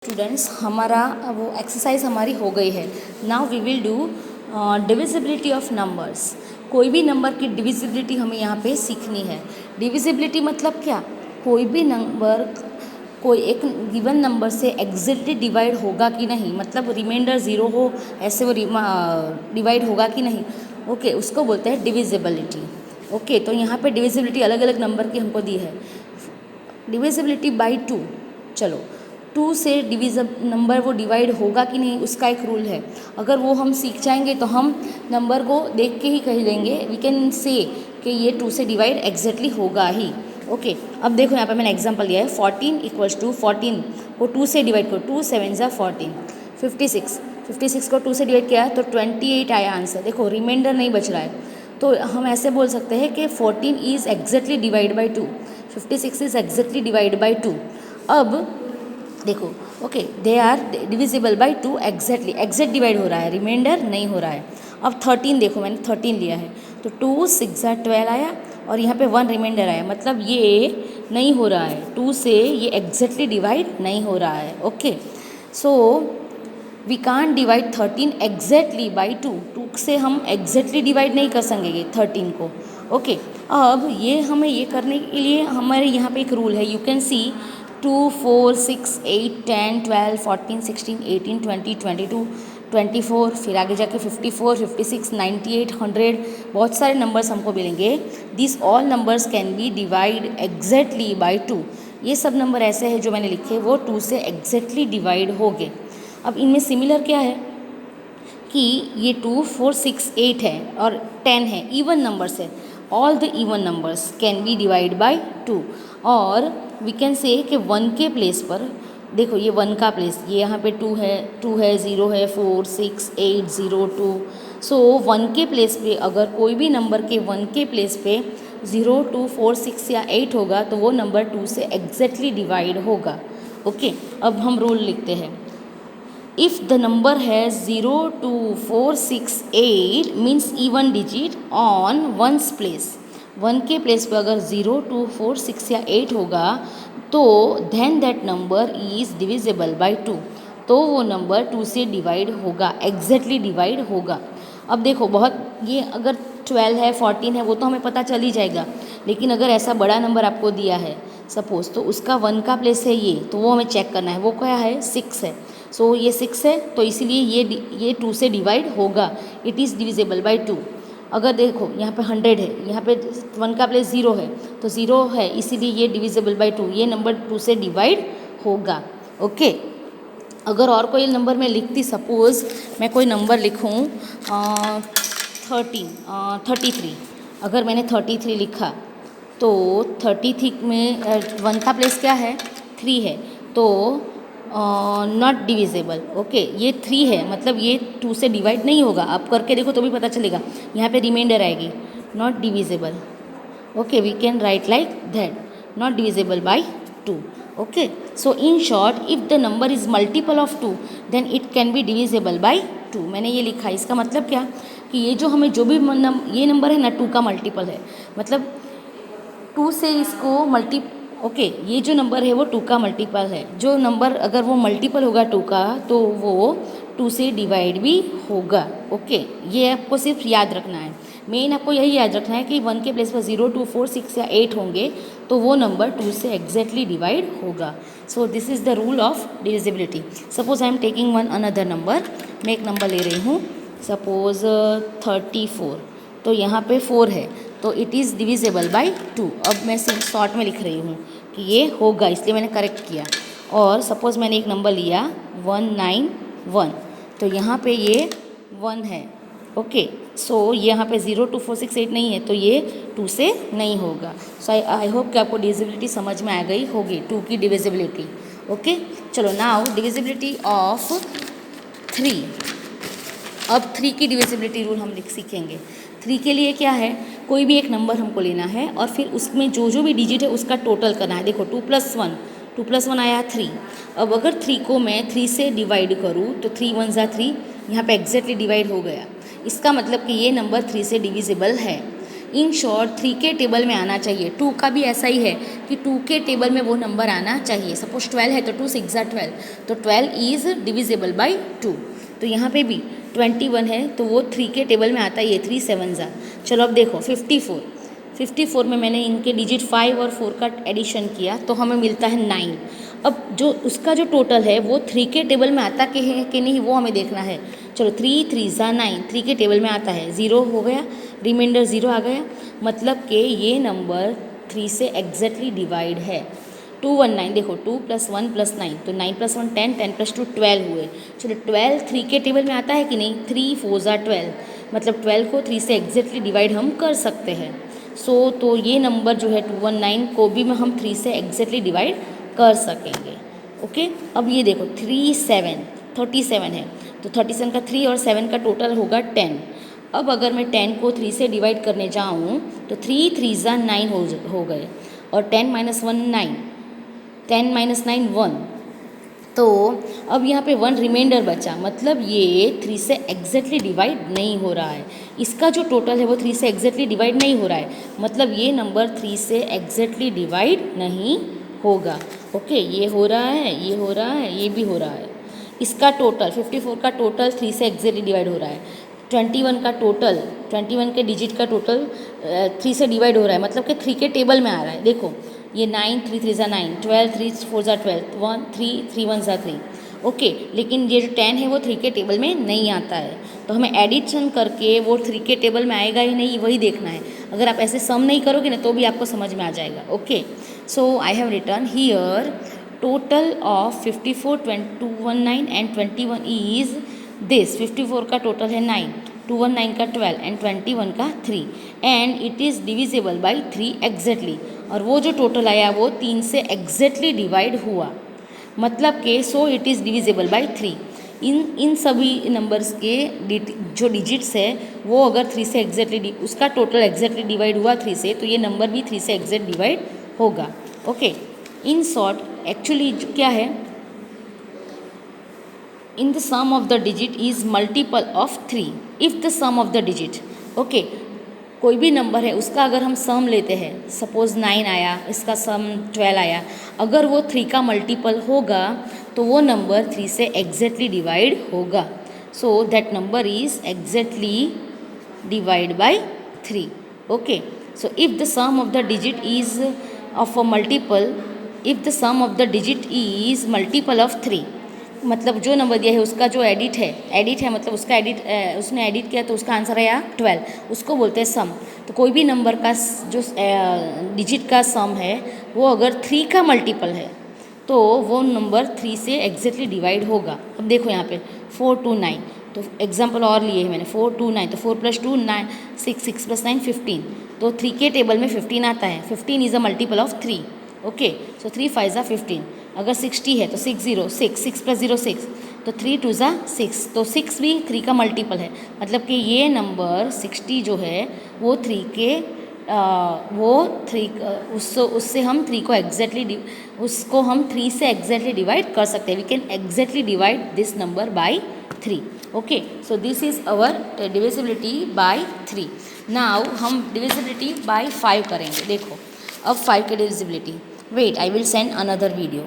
Students, हमारा वो exercise हमारी हो गई है। Now we will do divisibility of numbers. कोई भी नंबर की डिविजिबिलिटी हमें यहाँ पे सीखनी है। डिविजिबिलिटी मतलब क्या? कोई भी नंबर कोई एक गिवन नंबर से एग्जैक्टली डिवाइड होगा कि नहीं, मतलब रिमाइंडर ज़ीरो हो ऐसे वो डिवाइड होगा कि नहीं, ओके, उसको बोलते हैं डिविजिबिलिटी। ओके, तो यहाँ पे डिविजिबिलिटी अलग अलग नंबर की हमको दी है। डिविजिबिलिटी बाई टू, चलो 2 से डिविजब नंबर वो डिवाइड होगा कि नहीं उसका एक रूल है। अगर वो हम सीख जाएंगे तो हम नंबर को देख के ही कह देंगे, वी कैन से कि ये 2 से डिवाइड एग्जैक्टली होगा ही। ओके, अब देखो यहाँ पे मैंने एग्जांपल लिया है 14 इक्वल्स टू 14 को 2 से डिवाइड करो, 2 7 ज़ा 14। 56 को 2 से डिवाइड किया तो 28 आया आंसर। देखो रिमाइंडर नहीं बच रहा है, तो हम ऐसे बोल सकते हैं कि 14 is exactly divide by 2, 56 is exactly divide by 2। अब देखो, okay, they are divisible by 2 exactly, exact divide हो रहा है, रिमाइंडर नहीं हो रहा है। अब 13 देखो, मैंने 13 लिया है तो 2 6 ज़ा 12 आया और यहाँ पे 1 रिमाइंडर आया, मतलब ये नहीं हो रहा है, 2 से ये एग्जैक्टली डिवाइड नहीं हो रहा है। Okay, so we can't divide 13 exactly by 2, 2 से हम एग्जैक्टली डिवाइड नहीं कर सकेंगे 13 को। ओके, अब ये हमें ये करने के लिए हमारे यहाँ पे एक रूल है, यू कैन सी 2 4 6 8 10 12 14 16 18 20 22 24, फिर आगे जाके 54 56 98 100, बहुत सारे नंबर्स हमको मिलेंगे। This all numbers can be divide exactly by 2। ये सब नंबर ऐसे हैं जो मैंने लिखे वो 2 से एग्जैक्टली डिवाइड हो गए। अब इनमें सिमिलर क्या है कि ये 2 4 6 8 है और 10 है, इवन नंबर्स है। All the even numbers can be divide by 2। और वी कैन से कि 1 के प्लेस पर देखो, ये 1 का प्लेस, ये यहाँ पे 2 है 0 है 4 6 8 0 2। सो 1 के प्लेस पे अगर कोई भी नंबर के 1 के प्लेस पे 0 2 4 6 या 8 होगा तो वो नंबर 2 से एग्जैक्टली डिवाइड होगा। ओके, अब हम रूल लिखते हैं। If the number has 0 2 4 6 8 means even digit on one's place, 1 के प्लेस पे अगर 0 2 4 6 या 8 होगा तो then that number is divisible by 2, तो वो नंबर 2 से डिवाइड होगा, एग्जैक्टली डिवाइड होगा। अब देखो, बहुत ये अगर 12 है 14 है वो तो हमें पता चल ही जाएगा, लेकिन अगर ऐसा बड़ा नंबर आपको दिया है सपोज, तो उसका 1 का प्लेस है ये, तो वो हमें चेक करना है, वो क्या है 6 है। सो ये 6 है तो इसीलिए ये 2 से डिवाइड होगा, इट इज़ डिविजिबल बाई 2। अगर देखो यहाँ पे 100 है, यहाँ पे 1 का प्लेस 0 है तो 0 है इसीलिए ये डिविजिबल बाई 2, ये नंबर 2 से डिवाइड होगा। ओके, अगर और कोई नंबर मैं लिखती, सपोज़ मैं कोई नंबर लिखूँ 33, अगर मैंने 33 लिखा तो 33 में 1 का प्लेस क्या है 3 है, तो नॉट डिविजिबल। ओके, ये 3 है मतलब ये 2 से डिवाइड नहीं होगा, आप करके देखो तो भी पता चलेगा, यहाँ पे रिमाइंडर आएगी, not divisible. Okay, we can write like that, not divisible by 2। Okay, so in short if the number is multiple of 2 then it can be divisible by 2। मैंने ये लिखा, इसका मतलब क्या कि ये जो हमें जो भी ये नंबर है ना 2 का मल्टीपल है, मतलब 2 से इसको ओके, ये जो नंबर है वो 2 का मल्टीपल है। जो नंबर अगर वो मल्टीपल होगा 2 का तो वो 2 से डिवाइड भी होगा। ओके, ये आपको सिर्फ याद रखना है, मेन आपको यही याद रखना है कि 1 के प्लेस पर 0 2 4 6 या 8 होंगे तो वो नंबर 2 से एग्जैक्टली डिवाइड होगा। सो this is the rule of divisibility. Suppose I am taking one another number, मैं एक नंबर ले रही हूँ सपोज 34, तो यहाँ पे 4 है तो इट इज़ डिविजिबल बाई 2। अब मैं सिर्फ शॉर्ट में लिख रही हूँ कि ये होगा, इसलिए मैंने करेक्ट किया। और सपोज़ मैंने एक नंबर लिया 191, तो यहाँ पे ये 1 है। ओके, सो यहाँ पे 0 2 4 6 8 नहीं है तो ये 2 से नहीं होगा। सो आई होप कि आपको डिविजिबिलिटी समझ में आ गई होगी, 2 की डिविजिबिलिटी। ओके, चलो नाउ डिविजिबिलिटी ऑफ 3। अब 3 की डिविजिबिलिटी रूल हम सीखेंगे। 3 के लिए क्या है, कोई भी एक नंबर हमको लेना है और फिर उसमें जो जो भी डिजिट है उसका टोटल करना है। देखो 2 + 1 आया 3। अब अगर 3 को मैं 3 से डिवाइड करूँ तो 3 1 3, यहाँ पे एग्जैक्टली डिवाइड हो गया। इसका मतलब कि ये नंबर 3 से डिविजिबल है। इन शॉर्ट 3 के टेबल में आना चाहिए। 2 का भी ऐसा ही है कि 2 के टेबल में वो नंबर आना चाहिए। सपोज 12 है तो 2 6 ज़ा 12, तो 12 इज़ डिविजिबल बाई 2। तो यहाँ पे भी 21 है तो वो 3 के टेबल में आता है, ये 3 7 ज़ा। चलो अब देखो 54 में मैंने इनके डिजिट 5 और 4 का एडिशन किया तो हमें मिलता है 9। अब जो उसका जो टोटल है वो 3 के टेबल में आता कि है कि नहीं वो हमें देखना है। चलो 3 3 ज़ा 9, 3 के टेबल में आता है, 0 हो गया, रिमाइंडर 0 आ गया, मतलब कि ये नंबर 3 से एग्जैक्टली डिवाइड है। 219 देखो 2 + 1 + 9, तो 9 + 1 10, 10 + 2 12 हुए। चलो 12 3 के टेबल में आता है कि नहीं, 3 4 ज़ा 12, मतलब 12 को 3 से एग्जैक्टली डिवाइड हम कर सकते हैं। तो ये नंबर जो है 219 को भी हम 3 से एग्जैक्टली डिवाइड कर सकेंगे। ओके, अब ये देखो 37 है, तो 37 का 3 और 7 का टोटल होगा 10। अब अगर मैं 10 को 3 से डिवाइड करने जाऊँ तो 3 3 ज़ा 9 हो गए, और 10 - 1 9, 10 - 9 1, तो अब यहाँ पे 1 रिमाइंडर बचा, मतलब ये 3 से एग्जैक्टली डिवाइड नहीं हो रहा है। इसका जो टोटल है वो 3 से एग्जैक्टली डिवाइड नहीं हो रहा है, मतलब ये नंबर 3 से एग्जैक्टली डिवाइड नहीं होगा। ओके, ये हो रहा है, ये हो रहा है, ये भी हो रहा है। इसका टोटल 54 का टोटल 3 से एग्जैक्टली डिवाइड हो रहा है। 21 का टोटल, 21 के डिजिट का टोटल 3 से डिवाइड हो रहा है, मतलब कि 3 के टेबल में आ रहा है। देखो ये 9 3 3 ज़ा 9, 12 3 4 ज़ा 12, 1 3 3 1 ज़ा 3। ओके, लेकिन ये जो 10 है वो 3 के टेबल में नहीं आता है, तो हमें एडिशन करके वो 3 के टेबल में आएगा ही नहीं, वही देखना है। अगर आप ऐसे सम नहीं करोगे ना तो भी आपको समझ में आ जाएगा। Okay, so I have return here total of 54 219 and 21 is this. 54 का टोटल है 9, 219 का 12 एंड 21 का 3, and it is divisible by 3 exactly. और वो जो टोटल आया वो 3 से एग्जैक्टली डिवाइड हुआ, मतलब कि so it is divisible by 3। इन सभी नंबर्स के जो डिजिट्स है वो अगर 3 से एग्जैक्टली उसका टोटल एग्जैक्टली डिवाइड हुआ 3 से, तो ये नंबर भी 3 से एग्जैक्ट डिवाइड होगा। ओके, इन शॉर्ट एक्चुअली क्या है, in the sum of the digit is multiple of 3 if the sum of the digit. Okay, कोई भी नंबर है उसका अगर हम सम लेते हैं, सपोज़ 9 आया, इसका सम 12 आया, अगर वो 3 का मल्टीपल होगा तो वो नंबर 3 से एग्जैक्टली डिवाइड होगा। So that number is exactly divide by 3। Okay, so if the sum of the digit is of a multiple, if the sum of the digit is multiple of 3, मतलब जो number दिया है उसका जो edit है मतलब उसका उसने एडिट किया तो उसका आंसर आया 12, उसको बोलते हैं सम। तो कोई भी नंबर का जो डिजिट का सम है वो अगर 3 का मल्टीपल है तो वो नंबर 3 से एग्जैक्टली डिवाइड होगा। अब देखो यहाँ पे 4 2 9, तो एग्जांपल और लिए है मैंने, 4 2 9, तो 4 + 2 9, 6 6 + 9 15, तो 3 के टेबल में 15 आता है। 15 is a multiple of 3। Okay, so 3 5 ज़ा 15, अगर 60 है तो 6 0 6, 6 + 0 6, तो 3 2 ज़ा 6, तो 6 भी 3 का मल्टीपल है, मतलब कि ये नंबर 60 जो है वो 3 के उससे हम 3 को एग्जैक्टली उसको हम 3 से एग्जैक्टली डिवाइड कर सकते हैं। We can exactly divide this number by 3। Okay, so this is our divisibility by 3। Now हम डिविजिबिलिटी बाई 5 करेंगे। देखो अब 5 की divisibility, wait I will send another video.